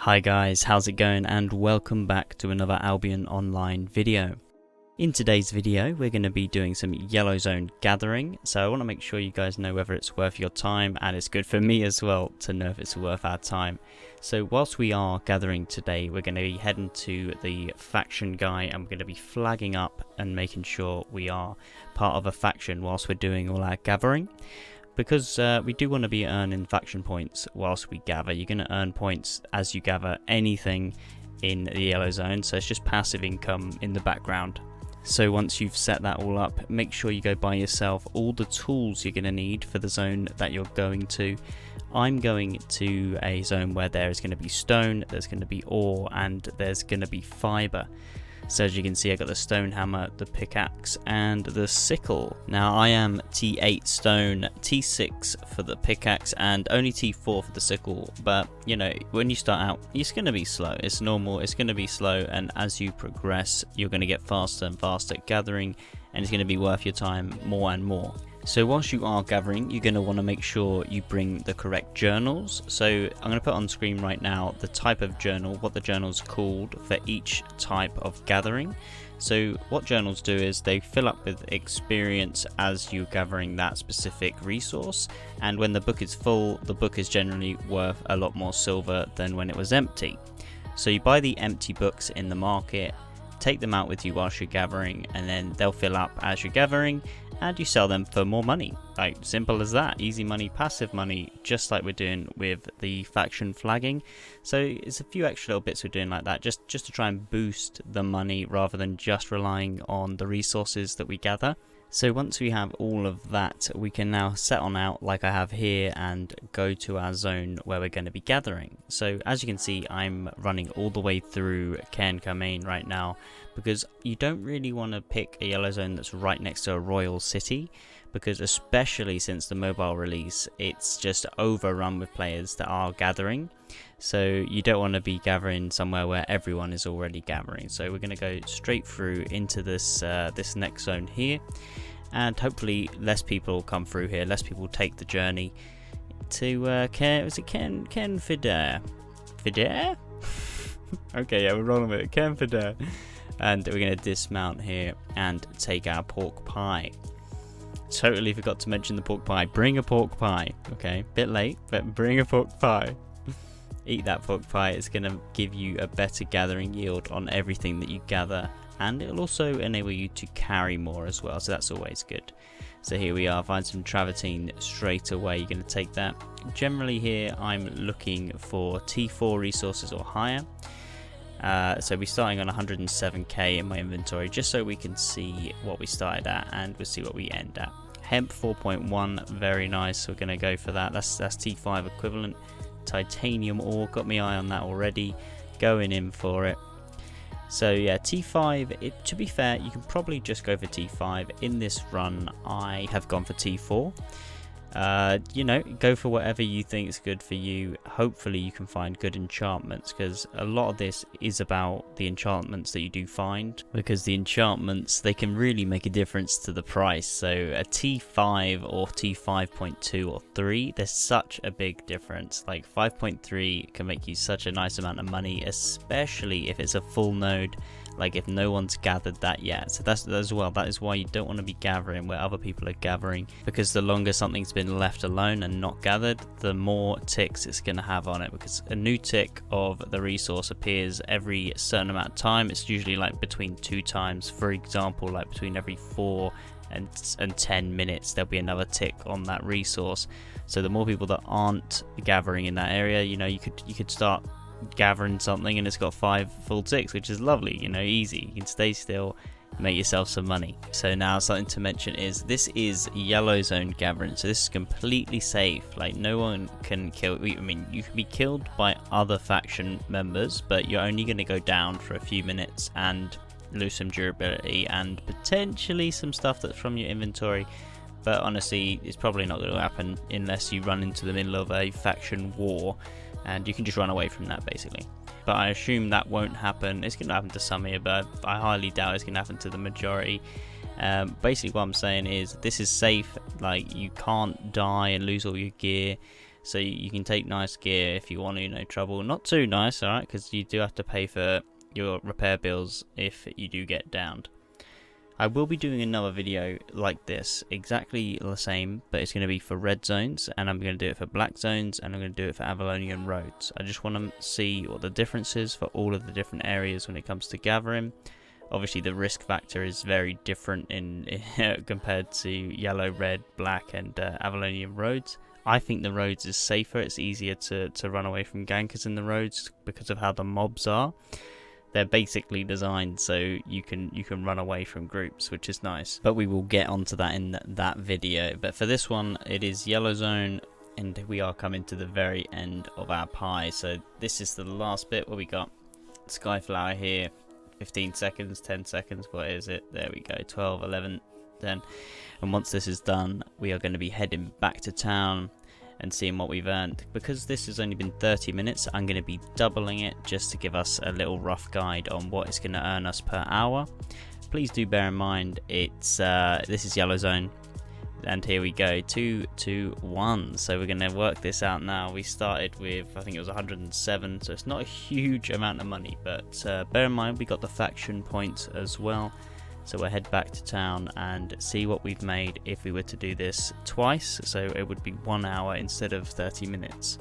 Hi guys, how's it going, and welcome back to another Albion Online video. In today's video we're going to be doing some yellow zone gathering, so I want to make sure you guys know whether it's worth your time, and it's good for me as well to know if it's worth our time. So whilst we are gathering today, we're going to be heading to the faction guy, and we're going to be flagging up and making sure we are part of a faction whilst we're doing all our gathering. Because we do want to be earning faction points whilst we gather. You're going to earn points as you gather anything in the yellow zone, so it's just passive income in the background. So once you've set that all up, make sure you go buy yourself all the tools you're going to need for the zone that you're going to. I'm going to a zone where there is going to be stone, there's going to be ore, and there's going to be fibre. So as you can see, I got the stone hammer, the pickaxe, and the sickle. Now I am T8 stone, T6 for the pickaxe, and only T4 for the sickle. But you know, when you start out, it's going to be slow. It's normal. It's going to be slow, and as you progress, you're going to get faster and faster at gathering, and it's going to be worth your time more and more. So whilst you are gathering, you're going to want to make sure you bring the correct journals. So I'm going to put on screen right now the type of journal, what the journal's called for each type of gathering. So what journals do is they fill up with experience as you're gathering that specific resource, and when the book is full, the book is generally worth a lot more silver than when it was empty. So you buy the empty books in the market, take them out with you whilst you're gathering, and then they'll fill up as you're gathering, and you sell them for more money. Like, simple as that. Easy money, passive money, just like we're doing with the faction flagging. So it's a few extra little bits we're doing like that, just to try and boost the money rather than just relying on the resources that we gather. So once we have all of that, we can now set on out like I have here and go to our zone where we're going to be gathering. So as you can see, I'm running all the way through Cairn Carmain right now, because you don't really want to pick a yellow zone that's right next to a royal city, because especially since the mobile release, it's just overrun with players that are gathering. So you don't want to be gathering somewhere where everyone is already gathering. So we're going to go straight through into this this next zone here, and hopefully less people will come through here, less people take the journey to Cairn Fidare? Fidare? Okay, yeah, we're rolling with it. Cairn Fidare. And we're going to dismount here and take our pork pie. Totally forgot to mention the pork pie. Bring a pork pie. Okay, bit late, but bring a pork pie. Eat that pork pie. It's going to give you a better gathering yield on everything that you gather, and it'll also enable you to carry more as well, so that's always good. So here we are, find some travertine straight away. You're going to take that. Generally here I'm looking for T4 resources or higher. So we're starting on 107k in my inventory, just so we can see what we started at, and we'll see what we end at. Hemp 4.1, very nice. We're going to go for that. That's T5 equivalent. Titanium ore, got my eye on that already. Going in for it. So yeah, T5, to be fair, you can probably just go for T5. In this run, I have gone for T4. You know, go for whatever you think is good for you. Hopefully you can find good enchantments, because a lot of this is about the enchantments that you do find, because the enchantments, they can really make a difference to the price. So a T5 or T5.2 or 3, there's such a big difference. Like 5.3 can make you such a nice amount of money, especially if it's a full node, like if no one's gathered that yet. So that's as well, that is why you don't want to be gathering where other people are gathering, because the longer something's been left alone and not gathered, the more ticks it's going to have on it, because a new tick of the resource appears every certain amount of time. It's usually like between 2 times, for example, like between every 4 and 10 minutes there'll be another tick on that resource. So the more people that aren't gathering in that area, you know, you could start gathering something and it's got 5 full ticks, which is lovely, you know, easy. You can stay still, make yourself some money. So now something to mention is this is yellow zone gathering, so this is completely safe. Like, no one can kill. I mean, you can be killed by other faction members, but you're only going to go down for a few minutes and lose some durability and potentially some stuff that's from your inventory. But honestly, it's probably not going to happen unless you run into the middle of a faction war, and you can just run away from that basically. But I assume that won't happen. It's going to happen to some here, but I highly doubt it's going to happen to the majority. Basically what I'm saying is this is safe. Like, you can't die and lose all your gear. So you can take nice gear if you want to, no trouble. Not too nice, alright, because you do have to pay for your repair bills if you do get downed. I will be doing another video like this, exactly the same, but it's going to be for red zones, and I'm going to do it for black zones, and I'm going to do it for avalonian roads. I just want to see what the difference is for all of the different areas when it comes to gathering. Obviously the risk factor is very different in compared to yellow, red, black and avalonian roads. I think the roads is safer. It's easier to run away from gankers in the roads because of how the mobs are. They're basically designed so you can run away from groups, which is nice. But we will get onto that in that video. But for this one, it is yellow zone, and we are coming to the very end of our pie. So this is the last bit where we got Skyflower here. 15 seconds, 10 seconds, what is it? There we go, 12, 11, 10. And once this is done, we are going to be heading back to town and seeing what we've earned. Because this has only been 30 minutes, I'm going to be doubling it just to give us a little rough guide on what it's going to earn us per hour. Please do bear in mind, it's this is yellow zone. And here we go, 2, 2, 1. So we're going to work this out now. We started with, I think it was 107, so it's not a huge amount of money, but bear in mind we got the faction points as well. So we'll head back to town and see what we've made if we were to do this twice. So it would be 1 hour instead of 30 minutes.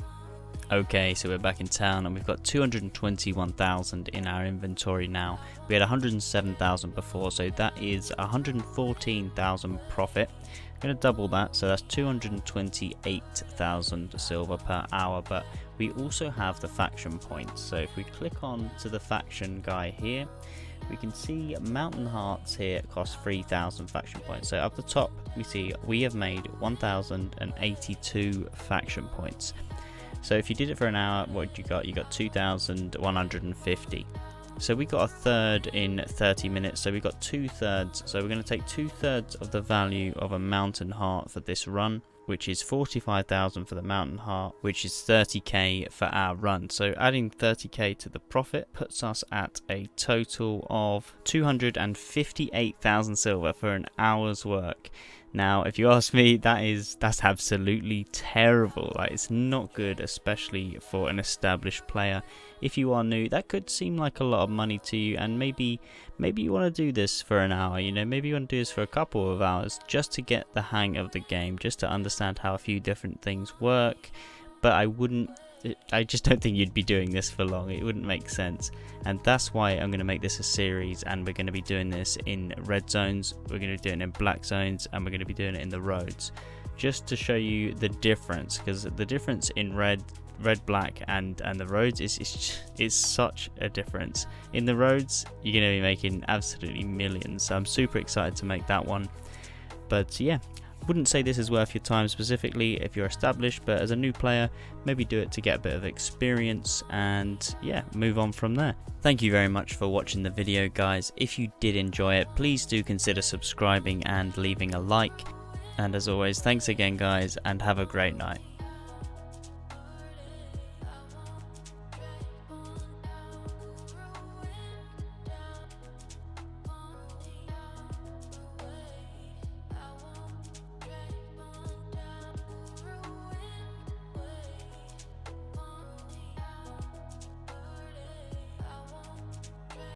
Okay, so we're back in town and we've got 221,000 in our inventory now. We had 107,000 before, so that is 114,000 profit. I'm going to double that, so that's 228,000 silver per hour, but we also have the faction points. So if we click on to the faction guy here, we can see Mountain Hearts here cost 3,000 faction points. So up the top we see we have made 1,082 faction points. So if you did it for an hour, what you got? You got 2,150. So we got a third in 30 minutes, so we got 2/3. So we're going to take 2/3 of the value of a Mountain Heart for this run, which is 45,000 for the Mountain Heart, which is 30k for our run. So adding 30k to the profit puts us at a total of 258,000 silver for an hour's work. Now, if you ask me, that's absolutely terrible. Like, it's not good, especially for an established player. If you are new, that could seem like a lot of money to you, and maybe you want to do this for an hour. You know, maybe you want to do this for a couple of hours just to get the hang of the game, just to understand how a few different things work. But I just don't think you'd be doing this for long. It wouldn't make sense. And that's why I'm going to make this a series, and we're going to be doing this in red zones, we're going to be doing it in black zones, and we're going to be doing it in the roads, just to show you the difference, because the difference in red, black and the roads is such a difference. In the roads you're going to be making absolutely millions, so I'm super excited to make that one. But yeah, wouldn't say this is worth your time specifically if you're established, but as a new player, maybe do it to get a bit of experience and yeah, move on from there. Thank you very much for watching the video, guys. If you did enjoy it, please do consider subscribing and leaving a like. And as always, thanks again, guys, and have a great night.